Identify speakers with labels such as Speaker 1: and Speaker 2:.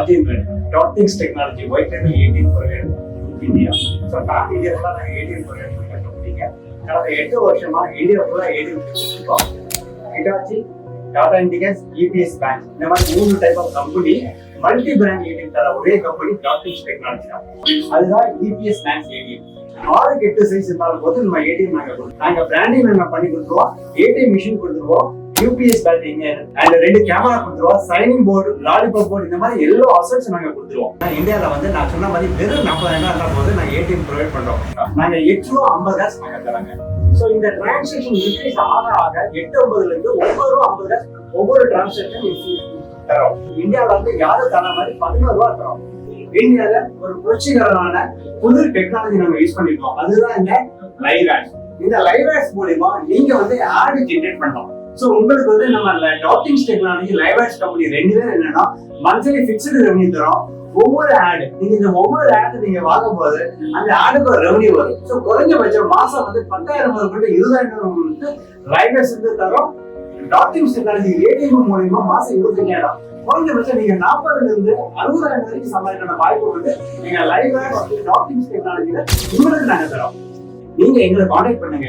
Speaker 1: achievement. Dotthings technology, white label 18 for India. So, last year, 18 for India. கடந்த 8 வருஷமா இந்தியாவுக்குள்ள 18 Hitachi, Tata Indicash, EPS bank இந்த மாதிரி 3 type of company multi brand ATM தர ஒரே company டாட்டிங்ஸ் technology தான். அதுதான் இபிஎஸ் பேங்க் ஏடிஎம். 6-8 சைஸ் இருந்தாலும் போது நம்ம ஏடிஎம் நாங்க பிராண்டிங் நாங்க பண்ணி கொடுத்துருவோம், ஏடிஎம் மிஷின் கொடுத்துருவோம், யூபிஎஸ் பேட்டிங் அண்ட் 2 கேமரா கொடுத்துருவோம், சைனிங் போர்டு, லாலிபாப் போர்டு இந்த மாதிரி எல்லா அசெட்ஸ் நாங்க கொடுத்துருவோம். இந்தியாவில வந்து நான் சொன்ன மாதிரி வெறும் 40,000 இருந்தாலும் போது நாங்க ஏடிஎம் ப்ரொவைட் பண்றோம். நாங்க 8 ரூபா 50 காசு நாங்க தராங்க. ஸோ இந்த டிரான்சாக்ஷன் இன்க்ரீஸ் ஆக 8-9 இருந்து 9 ரூபா 50 காசு ஒவ்வொரு டிரான்சாக்ஷன் தரோம். இந்தியாவில வந்து யாரும் தர மாதிரி 11 ரூபா தரோம். இந்தியாவில ஒரு புரட்சிகரமான புது டெக்னாலஜி நம்ம யூஸ் பண்ணிருக்கோம். அதுதான் இந்த லைவ் ஆட்ஸ். இந்த லைவ் ஆட்ஸ் மூலமா நீங்க வந்து ஆட் ஜெனரேட் பண்ணலாம். சோ உங்களுக்கு வந்து நம்ம டாட்டிங்ஸ் டெக்னாலஜி லைவ் ஆட்ஸ் கம்பெனி 2 பேர் என்னன்னா மந்த்லி ஃபிக்ஸ்டு ரெவன்யூ தரோம். ஒவ்வொரு ஆடு நீங்க இந்த ஒவ்வொரு ஆடு நீங்க வாங்கும் போது அந்த ஆடுக்கு ஒரு ரெவன்யூ வரும். சோ குறைஞ்சபட்சம் மாசம் வந்து 10,000 முதல் 20,000 வந்து லைவ் ஆட்ஸ் வந்து தரோம். டாட்டிங்ஸ் டெக்னாலஜி ஏடிஎம் மூலமா மாசம் 25,000. குறைஞ்சபட்சம் நீங்க 40,000 இருந்து 60,000 வரைக்கும் சம்பாதிக்கிற வாய்ப்பு வந்து நீங்க லைவ் ஆட்ஸ் டாட்டிங்ஸ் டெக்னாலஜில உங்களுக்கு நாங்க தரோம். நீங்க எங்களை கான்டாக்ட் பண்ணுங்க.